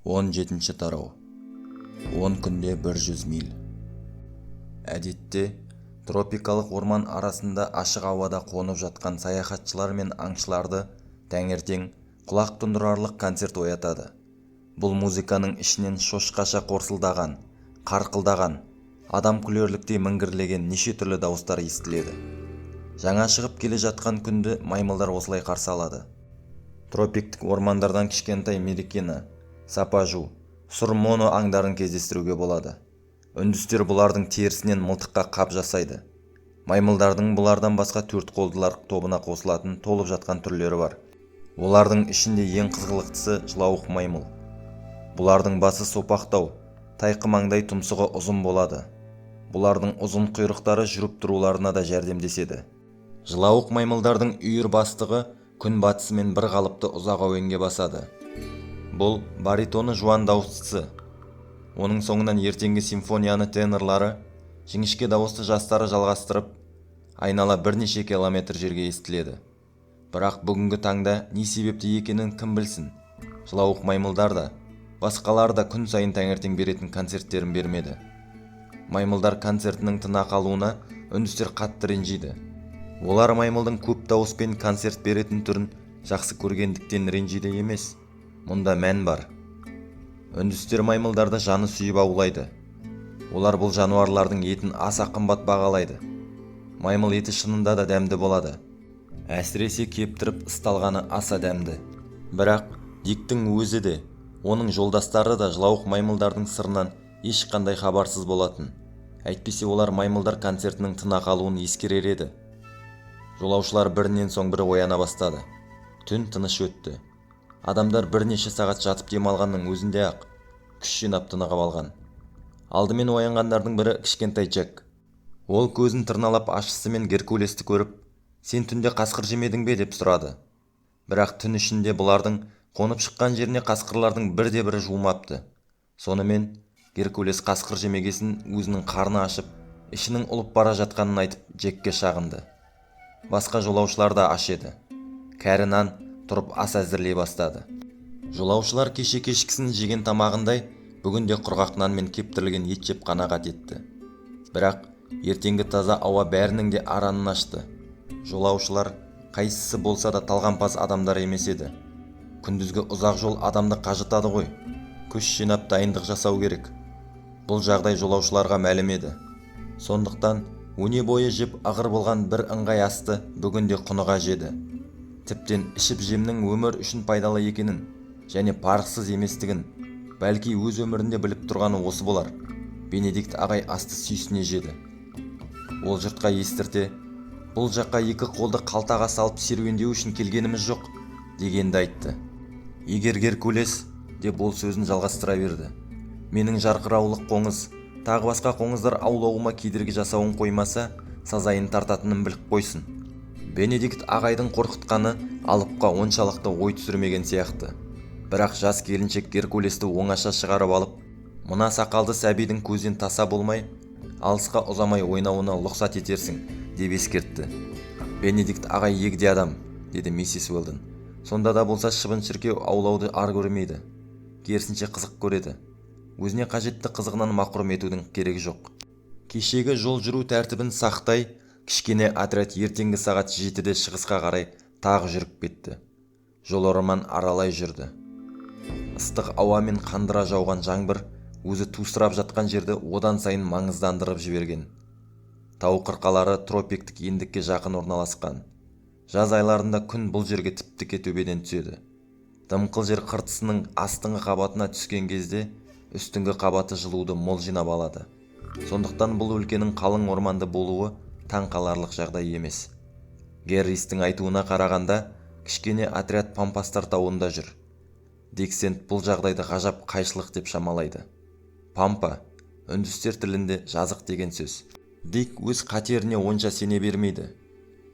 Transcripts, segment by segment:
17 тарау. 10 күнде 100 миль. Әдетте, тропикалық орман арасында ашық ауада қонып жатқан саяхатшылар мен аңшыларды таңертең құлақ тұндырарлық концерт оятады. Бұл музыканың ішінен шошқаша қорсылдаған, қарқылдаған, адам күлерліктей міңгірлеген неше түрлі дауыстар естіледі. Жаңа шығып келе жатқан күнді маймылдар осылай қарсы алады. Тропиктік ормандардан кішкентай мерекені, сапажу, сұр моно аңдарын кездестіруге болады. Үндістер бұлардың терісінен мылтыққа қап жасайды. Маймылдардың бұлардан басқа төртқолдылар тобына қосылатын толып жатқан түрлері бар. Олардың ішінде ең қызғылықтысы жылауық маймыл. Бұлардың басы сопақтау, тайқы маңдай тұмсығы ұзын болады. Бұлардың ұзын құйрықтары жүріп тұруларына да жәрдемдеседі. Жылауық маймылдардың үйір бастығы күн батысымен бір қалыпты ұзақ әуенге басады. Бұл баритоны жуан дауыстысы. Оның соңынан ертеңгі симфонияны тенорлары, жіңішке дауысты жастары жалғастырып, айнала бірнеше километр жерге естіледі. Бірақ бүгінгі таңда не себепті екенін кім білсін. Жылауық маймылдар да, басқалар да күн сайын таңертең беретін концерттерін бермеді. Маймылдар концертінің тына қалуына үндістер қатты ренжиді. Олар маймылдың көп дауыспен концерт беретін түрін жақсы көргендіктен ренжиді емес. Мұнда мән бар. Үндістер маймылдарды жаны сүйіп аулайды. Олар бұл жануарлардың етін аса қымбат бағалайды. Маймыл еті шынында да дәмді болады. Әсіресе кептіріп ысталғаны аса дәмді. Бірақ диктің өзі де, оның жолдастары да жылауық маймылдардың сырынан ешқандай хабарсыз болатын. Әйтпесе олар маймылдар концертінің тына қалуын ескерер еді. Жолаушылар бірінен соң бірі ояна бастады. Түн тыныш өтті. Адамдар бірнеше сағат жатып демалғанның өзінде ақ күш жинап тынығып алған. Алдымен оянғандардың бірі кішкентай Джек. Ол көзін тырналап ащысымен Геркулесті көріп, «Сен түнде қасқыр жемедің бе?» деп сұрады. Бірақ түн ішінде бұлардың қонып шыққан жеріне қасқырлардың бірде-бірі жуымапты. Сонымен Геркулес қасқыр жемегесін өзінің қарны ашып, ішінің ұлып бара жатқанын айтып Джекке шағынды. Басқа жолаушылар да аш еді. Кәрі нан тұрып ас әзірлей бастады. Жолаушылар кеше кешкісін жеген тамағындай бүгінде құрғақ нан мен кептірілген ет жеп қанағат етті. Бірақ ертеңгі таза ауа бәрінің де аранын ашты. Жолаушылар қайсысы болса да талғампаз адамдар емес еді. Күндізгі ұзақ жол адамды қажытады ғой. Күш жинап дайындық жасау керек. Бұл жағдай жолаушыларға мәлім еді. Сондықтан өне бойы жеп ағыр болған бір ыңғай асты бүгінде құныға жеді. Тіптен ішіп жемнің өмір үшін пайдалы екенін және парықсыз еместігін бәлки өз өмірінде біліп тұрғаны осы болар. Бенедикт ағай асты сүйсіне жеді. Ол жұртқа естірте, бұл жаққа екі қолды қалтаға салып серуендеу үшін келгеніміз жоқ дегенді айтты. Егер Геркулес деп ол сөзін жалғастыра берді. Менің жарқыраулық қоңыз, тағы басқа қоңыздар аулауыма кедергі жасауын қоймаса, сазайын тартатынын біліп қойсын. Бенедикт ағайдың қорқытқаны алыпқа оншалықты ой түсірмеген сияқты. Бірақ жас келіншек Геркулесті оңаша шығарып алып, мына сақалды сәбидің көзден таса болмай, алысқа ұзамай ойнауына лұқсат етерсің, деп ескертті. Бенедикт ағай егде адам, деді миссис Уэлдон. Сонда да болса шыбын-шіркеу аулауды ар көрмейді. Керісінше қызық көреді. Өзіне қажетті қызығынан мақұрым етудің керегі жоқ. Кешегі жол жүру тәртібін сақтай, кішкене отряд ертеңгі сағат 7-де шығысқа қарай тағы жүріп кетті. Жол орман аралай жүрді. Ыстық ауа мен қандыра жауған жаңбыр өзі тусырап жатқан жерді одан сайын маңыздандырып жіберген. Тау қырқалары тропиктік ендікке жақын орналасқан. Жаз айларында күн бұл жерге тіптіке төбеден түседі. Дымқыл жер қыртысының астыңғы қабатына түскен кезде үстіңгі қабаты жылуды мол жинап алады. Сондықтан бұл өлкенің қалың орманды болуы таң қаларлық жағдай емес. Герристің айтуына қарағанда, кішкене отряд Пампастар тауында жүр. Диксент бұл жағдайды ғажап қайшылық деп шамалайды. Пампа, үндістер тілінде жазық деген сөз. Дик өз қатеріне онша сене бермейді.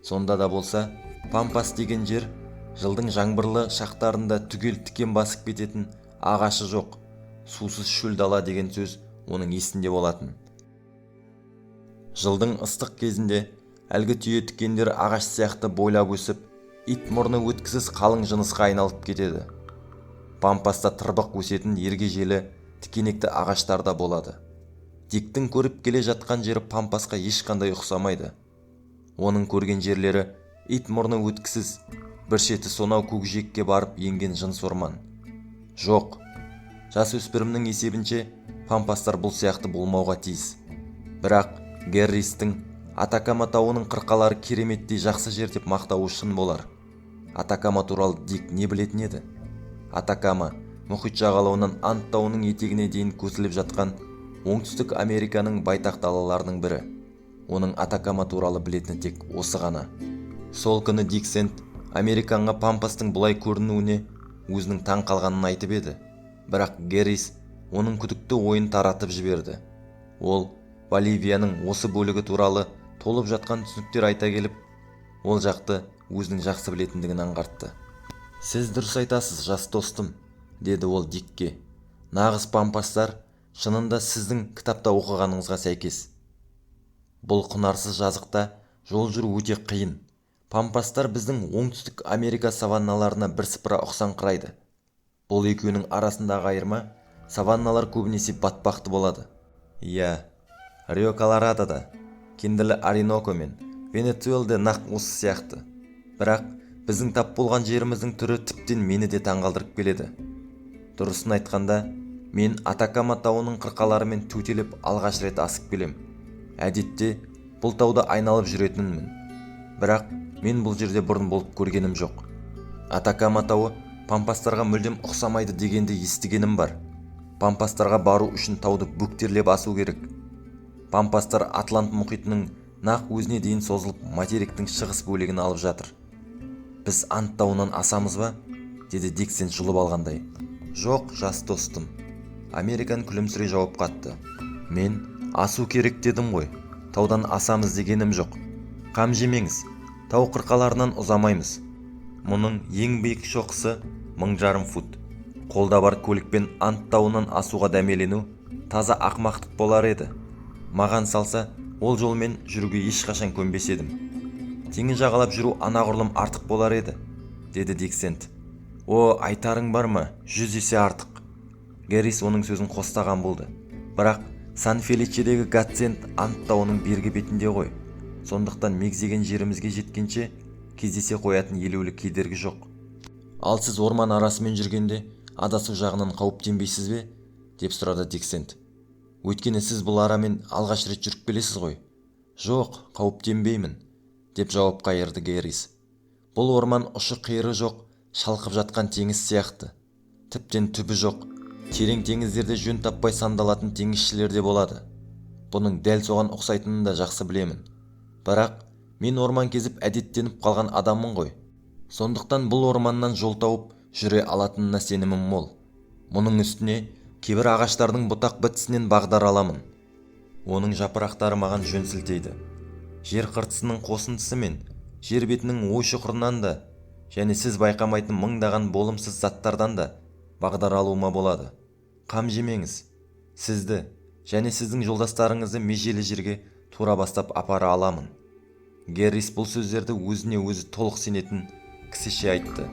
Сонда да болса, Пампас деген жер, жылдың жаңбырлы шақтарында түгел тікен басып кететін ағашы жоқ, сусыз шөл дала деген сөз оның есінде болатын. Жылдың ыстық кезінде әлгі түйе тікендер ағаш сияқты бойлап өсіп, ит мұрны өткісіз қалың жынысқа айналып кетеді. Пампаста тырбық өсетін ергежелі тікенекті ағаштар да болады. Диктің көріп келе жатқан жері пампасқа ешқандай ұқсамайды. Оның көрген жерлері ит мұрны өткісіз, бір шеті сонау көкжиекке барып енген жыныс орман. Жоқ, жасөспірімнің есебінше пампастар бұл сияқты болмауға тиіс. Бірақ Гэрристің Атакама тауының қырқалары кереметтей жақсы жер деп мақтауы шын болар. Атакама туралы Дик не білетін еді? Атакама мұхит жағалауынан Анд тауының етегіне дейін көсіліп жатқан оңтүстік Американың байтақ далаларының бірі. Оның Атакама туралы білетіні тек осы ғана. Сол күні Дик Сэнд Американға пампастың бұлай көрінуіне өзінің таң қалғанын айтып еді. Бірақ Гэррис оның күдікті ойын таратып жіберді. Ол Боливияның осы бөлігі туралы толып жатқан түсініктер айта келіп, ол жақты өзінің жақсы білетіндігін аңғартты. «Сіз дұрыс айтасыз, жас достым», деді ол Дикке. «Нағыз пампастар шынында сіздің кітапта оқығаныңызға сәйкес. Бұл құнарсыз жазықта жол жүру өте қиын. Пампастар біздің оңтүстік Америка саванналарына бірсыпыра ұқсаңқырайды. Бұл екеуінің арасындағы айырма, саванналар көбінесе батпақты болады. Иә, Рио Колорадода, Кендірлі Ориноко мен Венесуэлде нақ осы сияқты. Бірақ біздің тап болған жеріміздің түрі тіптен мені де таңғалдырып келеді. Дұрысын айтқанда, мен Атакама тауының қырқаларымен төтелеп алғаш рет асып келем. Әдетте бұл тауда айналып жүретінмін. Бірақ мен бұл жерде бұрын болып көргенім жоқ. Атакама тауы пампастарға мүлдем ұқсамайды дегенде естігенім бар. Пампастарға бару үшін тауды бөктерлеп асу керек. Пампастар Атлант мұхитының нақ өзіне дейін созылып материктің шығыс бөлігін алып жатыр. Біз Анд тауынан асамыз ба? Деді Дик Сэнд жұлып алғандай. Жоқ, жас достым. Американ күлімсірей жауап қатты. Мен асу керек дедім ғой. Таудан асамыз дегенім жоқ. Қам жемеңіз. Тау қырқаларынан ұзамаймыз. Мұның ең биік шоқысы 1000 фут. Қолда бар көлікпен Анд тауынан асуға дәмелену таза ақмақтық болар еді. Маған салса, ол жолмен жүруге ешқашан көнбес едім. Теңіз жағалап жүру анағұрлым артық болар еді, деді Дик Сэнд. О, айтарың бар ма? 100 есе артық. Гэррис оның сөзін қостаған болды. Бірақ Сан-Феличедегі Гациенд Анд тауының бергі бетінде ғой. Сондықтан мегзеген жерімізге жеткенше кездесе қоятын елеулі кедергі жоқ. Ал сіз орман арасымен жүргенде адасу жағынан қауіптенбейсіз бе? Деп сұрады Дик Сэнд. Өйткені сіз бұл арамен алғаш рет жүріп келесіз ғой. Жоқ, қауіптенбеймін, деп жауап қайырды Гэррис. Бұл орман ұшы-қиыры жоқ, шалқып жатқан теңіз сияқты. Тіптен түбі жоқ, терең теңіздерде жөн таппай сандалатын теңізшілер де болады. Бұның дәл соған ұқсайтынын да жақсы білемін. Бірақ мен орман кезіп әдеттеніп қалған адаммын ғой. Сондықтан бұл орманнан жол тауып жүре алатынына сенімім мол. Мұның үстіне кейбір ағаштардың бұтақ бітісінен бағдар аламын. Оның жапырақтары маған жөн сілтейді. Жер қыртысының қосындысы мен жер бетінің ой шұқырынан да, және сіз байқамайтын мыңдаған болымсыз заттардан да бағдар алуыма болады. Қам жемеңіз. Сізді және сіздің жолдастарыңызды межелі жерге тура бастап апара аламын. Гэррис бұл сөздерді өзіне өзі толық сенетін кісіше айтты.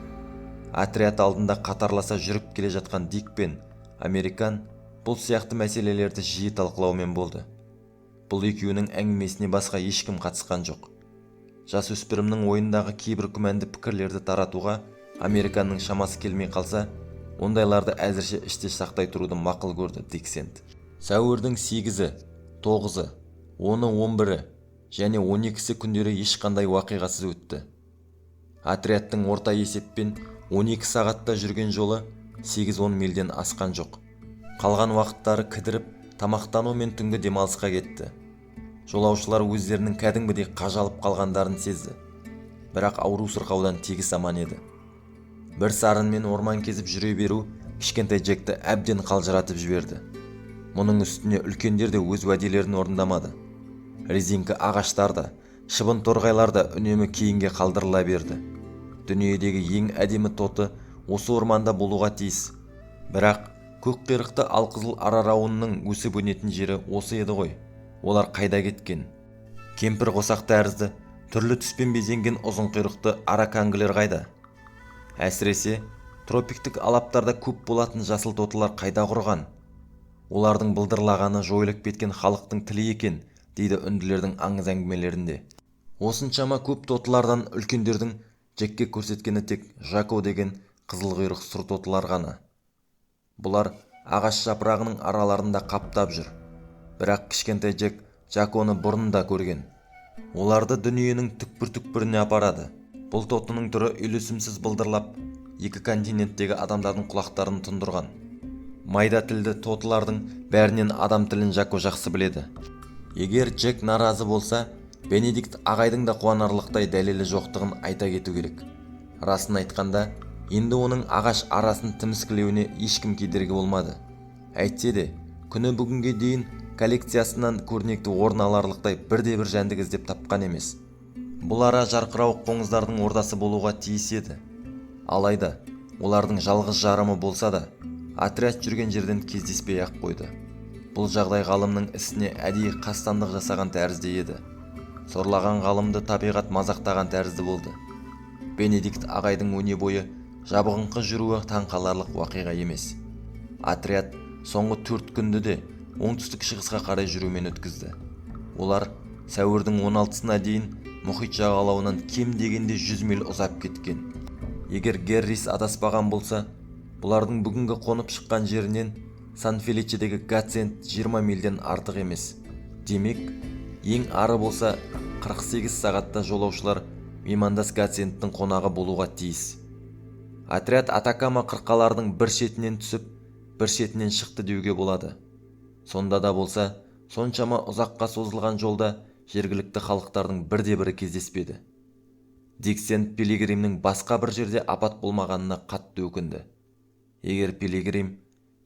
Отряд алдында қатарласа жүріп келе жатқан Дик пен Американ бұл сияқты мәселелерді жиі талқылаумен болды. Бұл екеуінің әңгімесіне басқа ешкім қатысқан жоқ. Жасөспірімнің ойындағы кейбір күмәнді пікірлерді таратуға Американның шамасы келмей қалса, ондайларды әзірше іште сақтай тұруды мақұл көрді Дик Сэнд. Сәуірдің 8-і, 9-і, 10-і, 11-і және 12-сі күндері ешқандай уақиғасыз өтті. Отрядтың орта есеппен 12 сағатта жүрген жолы 8-10 мильден асқан жоқ. Қалған уақыттары кідіріп, тамақтану мен түнгі демалысқа кетті. Жолаушылар өздерінің кәдімгідей қажалып қалғандарын сезді. Бірақ ауру сырқаудан тегіс аман еді. Бір сарынмен орман кезіп жүре беру кішкентай Джекті әбден қалжыратып жіберді. Мұның үстіне үлкендер де өз уәделерін орындамады. Резинка ағаштар да, шыбын торғайлар да үнемі кейінге қалдырыла берді. Дүниедегі ең әдемі тоты осы орманда болуға тиіс. Бірақ көк құйрықты алқызыл арарауынның өсіп өнетін жері осы еді ғой. Олар қайда кеткен? Кемпір қосақ тәрізді, түрлі түспен безенген ұзын құйрықты аракангілер қайда? Әсіресе Тропиктік алаптарда көп болатын жасыл тотылар қайда құрған? Олардың былдырлағаны жойылып кеткен халықтың тілі екен, дейді үнділердің аңыз әңгімелерінде. Осыншама көп тотылардан үлкендердің Джекке көрсеткені тек Жако деген қызылқұйрық сұр тотылар ғана. Бұлар ағаш жапырағының араларында қаптап жүр. Бірақ кішкентай Джек Жаконы бұрында көрген. Оларды дүниенің түкпір-түкпіріне апарады. Бұл тотының түрі үйлесімсіз былдырлап, екі континенттегі адамдардың құлақтарын тұндырған. Майда тілді тотылардың бәрінен адам тілін Жако жақсы біледі. Егер Джек наразы болса, Бенедикт ағайдың да қуанарлықтай дәлелі жоқтығын айта кету керек. Расын айтқанда, енді оның ағаш арасын тіміскілеуіне ешкім кедергі болмады. Әйтсе де, күні бүгінге дейін коллекциясынан көрнекті орын аларлықтай бірде-бір жәндік іздеп тапқан емес. Бұл ара жарқырауық қоңыздардың ордасы болуға тиіс еді. Алайда, олардың жалғыз жарымы болса да, отряд жүрген жерден кездеспей ақ қойды. Бұл жағдай ғалымның ісіне әдейі қастандық жасаған тәрізді еді. Сорлаған ғалымды табиғат мазақтаған тәрізді болды. Бенедикт ағайдың өне бойы жабығыңқы жүруі таңқаларлық уақиға емес. Отряд соңғы 4 күнді де оңтүстік шығысқа қарай жүрумен өткізді. Олар сәуірдің 16-сына дейін мұхит жағалауынан кем дегенде 100 миль ұзап кеткен. Егер Геррис адаспаған болса, бұлардың бүгінгі қонып шыққан жерінен Сан-Феличедегі Гациенд 20 мильден артық емес. Демек, ең ары болса 48 сағатта жолаушылар Мемандас Гациендтің қонағы болуға тиіс. Отряд Атакама қырқалардың бір шетінен түсіп, бір шетінен шықты деуге болады. Сонда да болса, соншама ұзаққа созылған жолда жергілікті халықтардың бірде-бірі кездеспеді. Дик Сент-Пилигримнің басқа бір жерде апат болмағанына қатты өкінді. Егер Пилигрим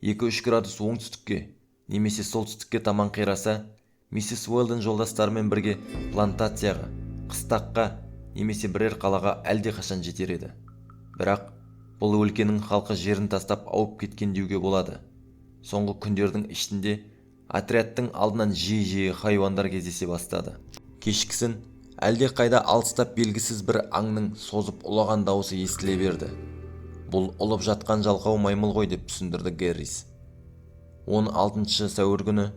2-3 градус оңтүстікке немесе солтүстікке таман қираса, миссис Уэлдон жолдастарымен бірге плантацияға, қыстаққа немесе бірер қалаға әлдеқашан жетер еді. Бірақ бұл өлкенің халқы жерін тастап ауып кеткен деуге болады. Соңғы күндердің ішінде отрядтың алдынан жиі-жиі хайуандар кездесе бастады. Кешкісін әлде қайда алыстап белгісіз бір аңның созып ұлаған дауысы естіле берді. Бұл ұлып жатқан жалқау маймыл ғой деп түсіндірді Геррис. 16 сәуір күні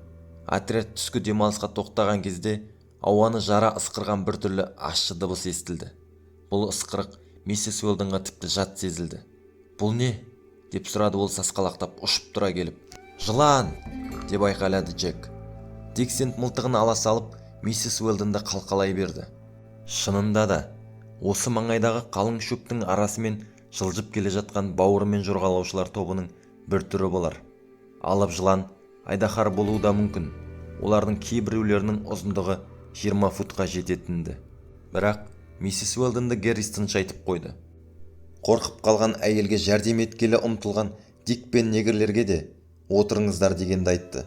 отряд түскі демалысқа тоқтаған кезде ауаны жара ысқырған бір түрлі ащы дыбыс естілді. Бұл ысқырық миссис Уэлдонға тіпті жат сезілді. «Бұл не?» деп сұрады ол сасқалақтап ұшып тұра келіп. «Жылан!» деп айқайлады Джек. Дик Сент мылтығын ала салып, миссис Уэлдонды қалқалай берді. Шынында да, осы маңайдағы қалың шөптің арасымен жылжып келе жатқан бауырымен жорғалаушылар тобының бір түрі болар. Алып жылан айдаһар болуы да мүмкін. Олардың кейбіреулерінің ұзындығы 20 футқа жететінді. Бірақ миссис Уэлдонды Геррис тыншайтып қойды. Қорқып қалған әйелге жәрдем еткелі ұмтылған Дик пен негрлерге де отырыңыздар дегенді айтты.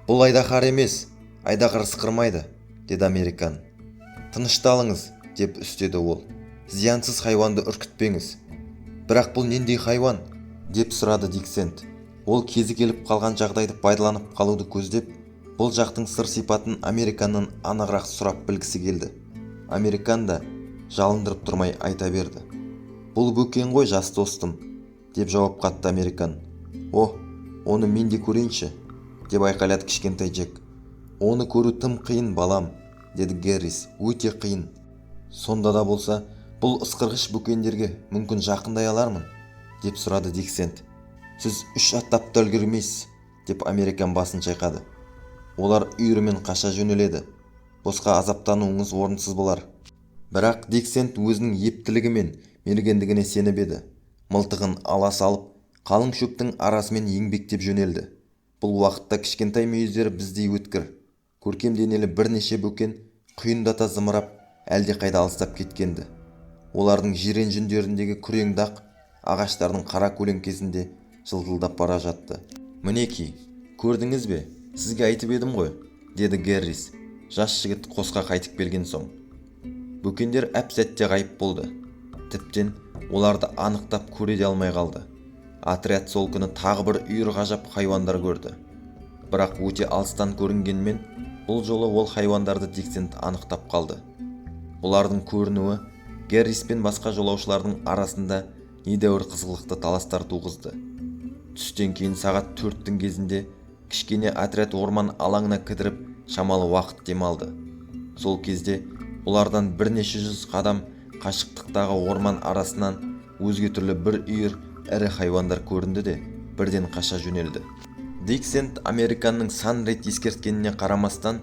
«Бұл айдаһар емес, айдаһар ысқырмайды», деді американ. «Тынышталыңыз», деп үстеді ол. «Зиянсыз хайуанды үркітпеңіз». «Бірақ бұл нендей хайуан?» деп сұрады Дик Сент. Ол кезі келіп қалған жағдайды пайдаланып қалуды көздеп, бұл жақтың сыр сипатын американнан анығырақ сұрап білгісі келді. Американ да жалындырып тұрмай айта берді. «Бұл бөкен ғой, жас достым», деп жауап қатты американ. «О, оны мен де көрейінші», деп айқайлады кішкентай Джек. «Оны көру тым қиын, балам», деді Геррис. «Өте қиын». «Сонда да болса, бұл ысқырғыш бөкендерге мүмкін жақындай алармын?» деп сұрады Дик Сент. «Сіз 3 аттап үлгермейсіз», деп американ басын шайқады. «Олар үйірімен қаша жөнеледі. Босқа азаптануыңыз орынсыз болар». Бірақ Дик Сент өзінің ептілігі мен мергендігіне сеніп еді. Мылтығын ала салып, қалың шөптің арасымен еңбектеп жөнелді. Бұл уақытта кішкентай мүйіздері біздей өткір, көркем денелі бірнеше бөкен құйындата зымырап, әлде қайда алыстап кеткенді. Олардың жирен жүндеріндегі күрең дақ ағаштардың қара көлеңкесінде жылтылдап бара жатты. «Мінеки, көрдіңіз бе? Сізге айтып едім ғой», деді Геррис, жас жігіт қосқа қайтып келген соң. Бөкендер әп-сәтте ғайып болды. Тіптен оларды анықтап көре де алмай қалды. Отряд сол күні тағы бір үйір ғажап хайуандар көрді. Бірақ өте алыстан көрінгенмен, бұл жолы ол хайуандарды Дик Сент анықтап қалды. Бұлардың көрінуі Геррис пен басқа жолаушылардың арасында недәуір қызғылықты таластар туғызды. Түстен кейін сағат 4-тің кезінде кішкене отряд орман алаңына кідіріп шамалы уақыт демалды. Сол кезде олардан бірнеше жүз қадам қашықтықтағы орман арасынан өзге түрлі бір үйір ірі хайуандар көрінді де бірден қаша жөнелді. Дик Сэнд Американның сан рет ескерткеніне қарамастан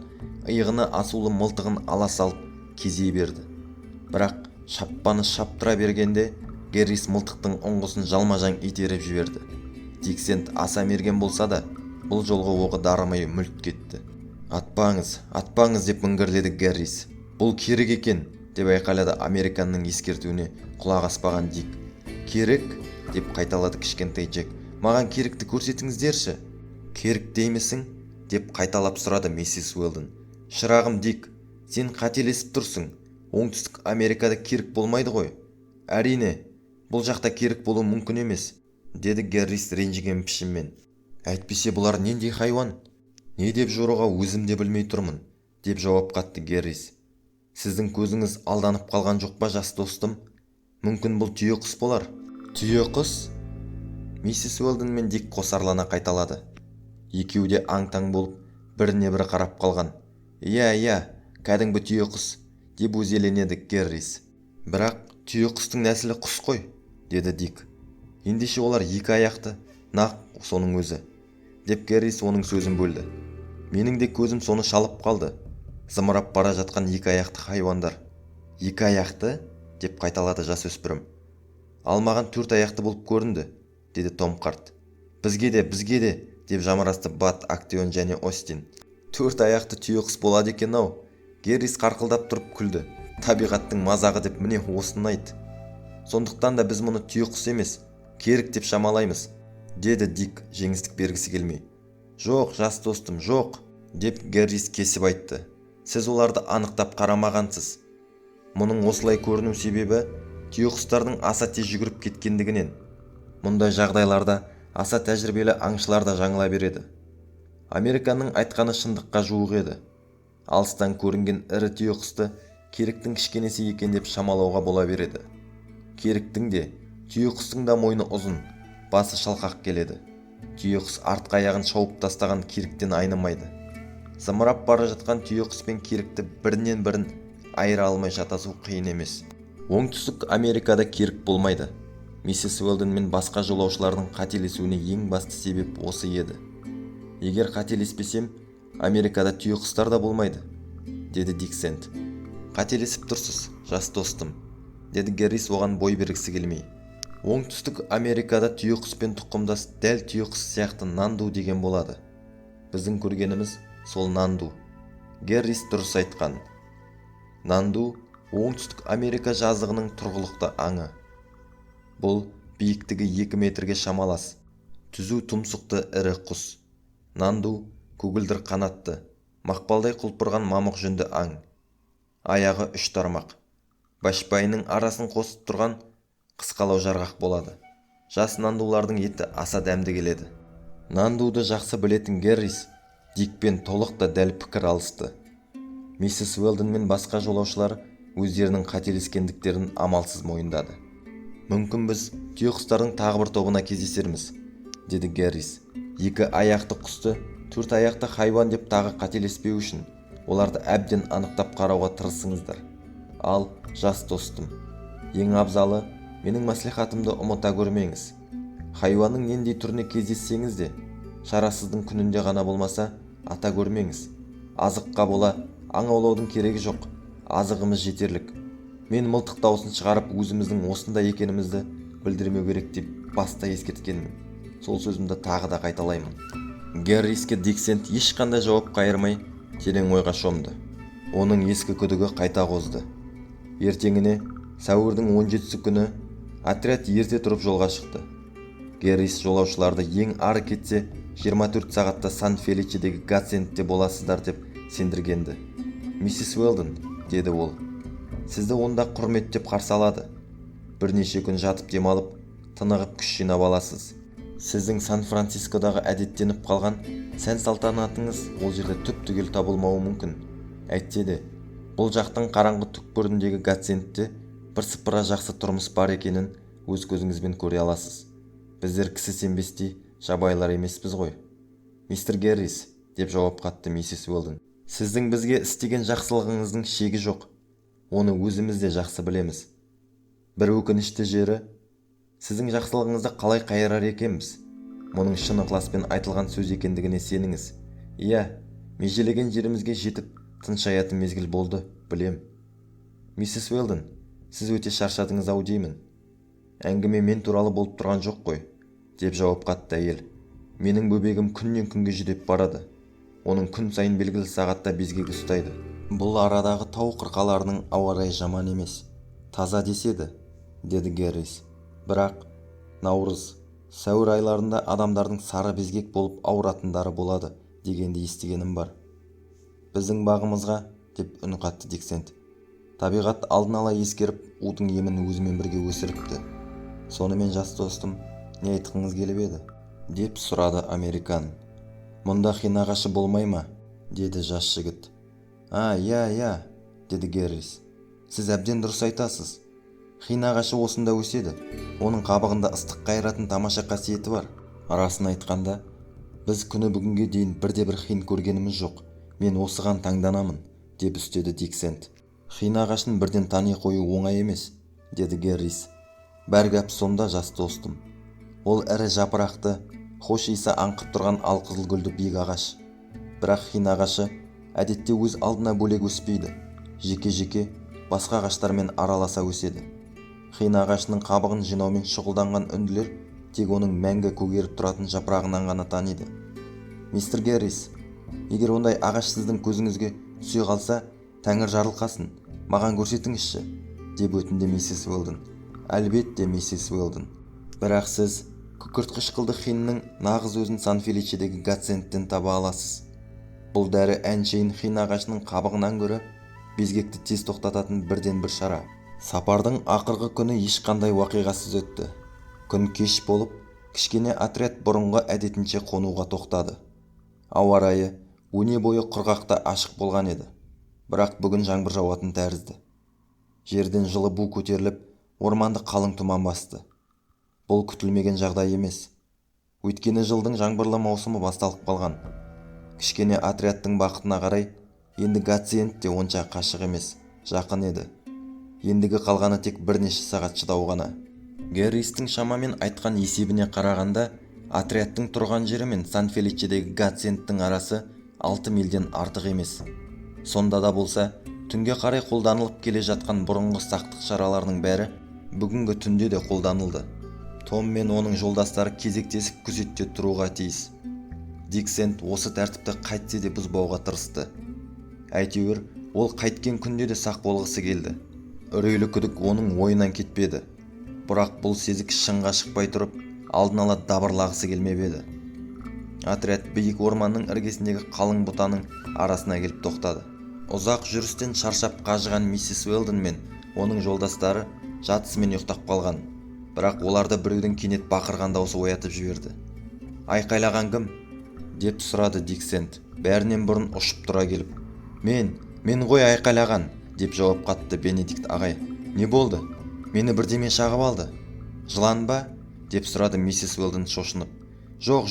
иығына асулы мылтығын ала салып кезей берді. Бірақ шаппаны шаптыра бергенде Гэррис мылтықтың ұңғысын жалма-жан итеріп жіберді. Дик Сэнд аса мерген болса да, бұл жолғы оғы дарымай мүлт кетті. Атпаңыз деп міңгірледі Гэррис. Бұл керек екен, деп айқайлады Американның ескертуіне құлақ аспаған Дик. Керек? Деп қайталады кішкентай Джек. Маған керекті көрсетіңіздерші. Керек деймісің? Деп қайталап сұрады миссис Уэлдон. Шырағым Дик, сен қателесіп тұрсың. Оңтүстік Америкада керік болмайды ғой. Әрине, бұл жақта керік болу мүмкін емес, деді Гэррис ренжіген пішінмен. Әйтпесе бұлар нендей хайуан? Не деп жоруға өзім де білмей тұрмын, деп жауап қатты Гэррис. Сіздің көзіңіз алданып қалған жоқ па, жас достым? Мүмкін бұл түйеқұс болар. Түйеқұс? Миссис Уэлдон мен Дик қосарлана қайталады. Екеуі де аң-таң болып, біріне бірі қарап қалған. Иә, кәдімгі түйеқұс, деп өзеленеді Гэррис. Бірақ түйеқұстың нәсілі құс қой, деді Дик. Ендеше олар екі аяқты, нақ соның өзі, деп Гэррис оның сөзін бөлді. Менің де көзім соны шалып қалды. Зымырап бара жатқан екі аяқты хайуандар. Екі аяқты? Деп қайталады жасөспірім. Алмаған төрт аяқты болып көрінді, деді Том қарт. Бізге де, деп жамырасты Бат, Актеон және Остин. Төрт аяқты түйеқұс болады екен-ау. Гэррис қарқылдап тұрып күлді. Табиғаттың мазағы деп міне осыны айт. Сондықтан да біз мұны түйеқұс емес, керік деп шамалаймыз, деді Дик жеңістік бергісі келмей. Жоқ, жас достым, жоқ, деп Гэррис кесіп айтты. Сіз оларды анықтап қарамағансыз. Мұның осылай көріну себебі түйеқұстардың аса тез жүгіріп кеткендігінен. Мұндай жағдайларда аса тәжірибелі аңшылар да жаңыла береді. Американның айтқаны шындыққа жуық еді. Алыстан көрінген ірі түйеқұсты керіктің кішкенесі екен деп шамалауға бола береді. Керіктің де, түйеқұстың да мойны ұзын, басы шалқақ келеді. Түйеқұс артқы аяғын шауып тастаған керіктен айнымайды. Зымырап бара жатқан түйеқұс пен керікті бірінен бірін айыра алмай шатасу қиын емес. Оңтүстік Америкада керік болмайды. Миссис Уэлдон мен басқа жолаушылардың қателесуіне ең басты себеп осы еді. Егер қателеспесем, Америкада түйеқұстар да болмайды, деді Дик Сэнд. Қателесіп тұрсыз, жас достым, деді Гэррис оған бой бергісі келмей. Оңтүстік Америкада түйеқұс пен тұқымдас дәл түйеқұс сияқты нанду деген болады. Біздің көргеніміз сол нанду. Гэррис дұрыс айтқан. Нанду оңтүстік Америка жазығының тұрғылықты аңы. Бұл биіктігі 2 метрге шамалас, түзу тұмсықты ірі құс. Нанду көгілдір қанатты, мақпалдай құлпырған мамық жүнді аң. Аяғы 3 тармақ. Башпайының арасын қосып тұрған қысқалау жарғақ болады. Жас нандулардың еті аса дәмді келеді. Нандуды жақсы білетін Гэррис Дикпен толық та дәл пікір алысты. Миссис Уэлдон мен басқа жолаушылар өздерінің қателескендіктерін амалсыз мойындады. Мүмкін біз түйеқұстардың тағы бір тобына кездесерміз, деді Гэррис. Екі аяқты құсты төрт аяқты хайуан деп тағы қателеспеу үшін оларды әбден анықтап қарауға тырысыңыздар. Ал, жас достым, ең абзалы менің мәслихатымды ұмыта көрмеңіз. Хайуанның нендей түріне кездессеңіз де, шарасыздың күнінде ғана болмаса, ата көрмеңіз. Азыққа бола аң аулаудың керегі жоқ. Азығымыз жетерлік. Мен мылтық даусын шығарып өзіміздің осында екенімізді білдірмеу керек деп баста ескерткенмін. Сол сөзімді тағы да қайталаймын. Гэрриске Дик Сэнд ешқандай жауап қайырмай терең ойға шомды. Оның ескі күдігі қайта қозды. Ертеңіне сәуірдің 17-сі күні отряд ерте тұрып жолға шықты. Гэррис жолаушыларды ең ары кетсе 24 сағатта Сан-Феличедегі Гатсентте боласыздар деп сендіргенді. Миссис Уэлдон, деді ол, сізді онда құрметтеп қарсы алады. Бірнеше күн жатып демалып, тынығып күш жинап аласыз. Сіздің Сан-Францискодағы әдеттеніп қалған сән-салтанатыңыз ол жерде түп-түгел табылмауы мүмкін. Әйтсе де, бұл жақтың қараңғы түкпіріндегі Гатсентте бірсыпыра жақсы тұрмыс бар екенін өз көзіңізбен көре аласыз. Біздер кісі сенбестей жабайылар емеспіз ғой. Мистер Гэррис, деп жауап қатты миссис Уэлдон. Сіздің бізге істеген жақсылығыңыздың шегі жоқ. Оны өзіміз де жақсы білеміз. Бір өкінішті жері, сіздің жақсылығыңызды қалай қайырар екенбіз. Мұның шын ықыласпен айтылған сөз екендігіне сеніңіз. Иә, межелеген жерімізге жетіп, тыншаятын мезгіл болды, білем. Миссис Уэлдон, сіз өте шаршадыңыз-ау деймін. Әңгіме мен туралы болып тұрған жоқ қой, деп жауап қатты әйел. Менің бөбегім күннен күнге жүдеп барады. Оның күн сайын белгілі сағатта безгек ұстайды. Бұл арадағы тау қырқаларының ауа райы жаман емес, таза деседі, деді Гэррис. Бірақ наурыз, сәуір айларында адамдардың сары безгек болып ауыратындары болады дегенді естігенім бар. Біздің бағымызға, деп үн қатты Диксент. Табиғат алдын ала ескеріп, удың емін өзімен бірге өсіріпті. Сонымен жас достым, не айтқыңыз келіп еді? Деп сұрады американ. Мұнда хин ағашы болмай ма? Деді жас жігіт. Иә, деді Гэррис. Сіз әбден дұрыс айтасыз. Хин ағашы осында өседі. Оның қабығында ыстық қайратын тамаша қасиеті бар. Арасын айтқанда, біз күні бүгінге дейін бірде-бір хин көргеніміз жоқ. Мен осыған таңданамын, деп үстеді Диксент. Хин ағашын бірден тани қою оңай емес, деді Гэррис. Бәр гәп сонда, жас достым. Ол ірі жапырақты, хош иісі аңқып тұрған алқызыл гүлді биік ағаш. Бірақ хин ағашы әдетте өз алдына бөлек өспейді. Жеке-жеке басқа ағаштармен араласа өседі. Хин ағашының қабығын жинаумен шұғылданған үнділер тек оның мәңгі көгеріп тұратын жапырағынан ғана таниды. Мистер Гэррис, егер ондай ағаш сіздің көзіңізге түсе қалса, тәңір жарылқасын, маған көрсетіңізші, деп өтінді миссис Уэлдон. Әлбетте, миссис Уэлдон. Бірақ сіз күкірт қышқылды хиннің нағыз өзін Сан-Феличедегі Гациендтен таба аласыз. Бұл дәрі әншейін хин ағашының қабығынан гөрі безгекті тез тоқтататын бірден бір шара. Сапардың ақырғы күні ешқандай уақиғасыз өтті. Күн кеш болып, кішкене отряд бұрынғы әдетінше қонуға тоқтады. Ауа райы өне бойы құрғақта ашық болған еді. Бірақ бүгін жаңбыр жауатын тәрізді. Жерден жылы бу көтеріліп, орманды қалың тұман басты. Бұл күтілмеген жағдай емес. Өйткені жылдың жаңбырлы маусымы басталып қалған. Кішкене отрядтың бақытына қарай, енді Гациенд те онша қашық емес, жақын еді. Ендігі қалғаны тек бірнеше сағат шыдау ғана. Гэрристің шамамен айтқан есебіне қарағанда, отрядтың тұрған жері мен Сан-Феличедегі Гациендтің арасы 6 мильден артық емес. Сонда да болса, түнге қарай қолданылып келе жатқан бұрынғы сақтық шараларының бәрі бүгінгі түнде де қолданылды. Том мен оның жолдастары кезектесіп күзетте тұруға тиіс. Диксент осы тәртіпті қайтсе де бұзбауға тырысты. Әйтеуір, ол қайткен күнде де сақ болғысы келді. Үрейлі күдік оның ойынан кетпеді. Бірақ бұл сезік шыңға шықпай тұрып, алдын ала дабырлағысы келмеп еді. Отряд биік орманның іргесіндегі қалың бұтаның арасына келіп тоқтады. Ұзақ жүрістен шаршап қажыған миссис Уэлдон мен оның жолдастары жатысымен ұйықтап қалған. Бірақ оларды біреудің кенет бақырған даусы оятып жіберді. Айқайлаған кім? Деп сұрады Диксент, бәрінен бұрын ұшып тұра келіп. Мен ғой айқайлаған, деп жауап қатты Бенедикт ағай. Не болды? Мені бірдеме шағып алды. Жылан ба? Деп сұрады миссис Уэлдон шошынып. Жоқ,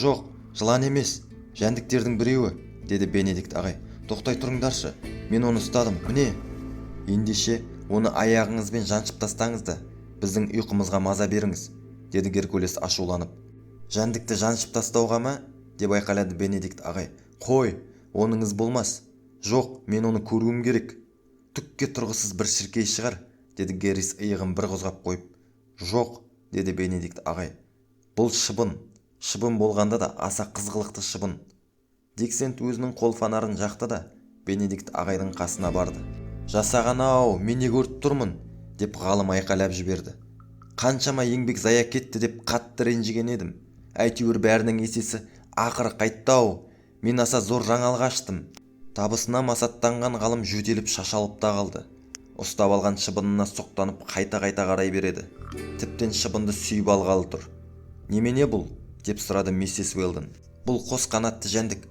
жылан емес, жәндіктердің біреуі, деді Бенедикт ағай. Тоқтай тұрыңдаршы, мен оны ұстадым, міне. Ендеше оны аяғыңызбен жаншып тастаңызды, біздің ұйқымызға маза беріңіз, деді Геркулес ашуланып. Жәндікті жаншып тастауға ма? Деп айқайлады Бенедикт ағай. Қой, оныңыз болмас. Жоқ, мен оны көруім керек. Түкке тұрғысыз бір шіркей шығар, деді Гэррис иығын бір қозғап қойып. Жоқ, деді Бенедикт ағай. Бұл шыбын болғанда да аса қызғылықты шыбын. Диксент өзінің қол фонарын жақты да Бенедикт ағайдың қасына барды. Жасаған-ау, мен не көріп тұрмын, деп ғалым айқайлап жіберді. Қаншама еңбек зая кетті деп қатты ренжіген едім. Әйтеуір бәрінің есесі ақыры қайтты-ау. Мен аса зор жаңалық аштым. Табысына масаттанған ғалым жөтеліп шашалып та қалды. Ұстап алған шыбынына соқтанып қайта-қайта қарай береді. Тіптен шыбынды сүйіп алғалы тұр. Немене бұл? Деп сұрады миссис Уэлдон. Бұл қос қанатты жәндік.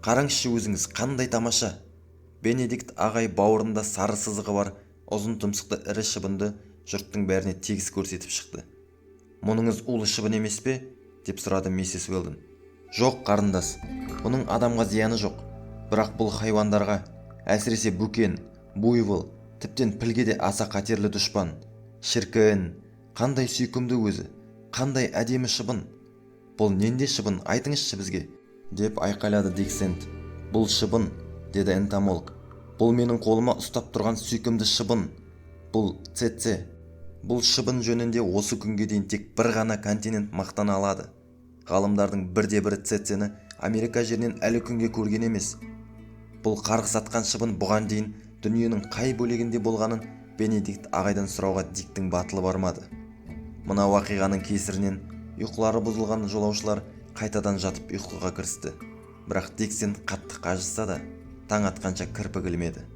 Қараңызшы өзіңіз, қандай тамаша. Бенедикт ағай бауырында сары сызығы бар ұзын тұмсықты ірі шыбынды жұрттың бәріне тегіс көрсетіп шықты. мұныңыз улы шыбын емес пе? Деп сұрады миссис Уэлдон. Жоқ, қарындас, бұның адамға зияны жоқ. Бірақ бұл хайуандарға, әсіресе бүкен, буйвол, тіптен пілге де аса қатерлі дұшпан. Шіркін, қандай сүйкімді өзі, қандай әдемі шыбын. Бұл ненде шыбын, айтыңызшы бізге, деп айқайлады Дик Сэнд. Бұл шыбын, деді энтомолог. Бұл менің қолыма ұстап тұрған сүйкімді шыбын. Бұл цеце. Бұл шыбын жөнінде осы күнге дейін тек бір ғана континент мақтана алады. Ғалымдардың бірде-бірі цецені Америка жерінен әлі күнге көрген емес. Бұл қарғыс атқан шыбын бұған дейін дүниенің қай бөлегінде болғанын Бенедикт ағайдан сұрауға Диктің батылы бармады. Мына уақиғаның кесірінен ұйқылары бұзылған жолаушылар қайтадан жатып ұйқыға кірісті. Бірақ Дик Сэнд қатты қажыса да, таң атқанша кірпік ілмеді.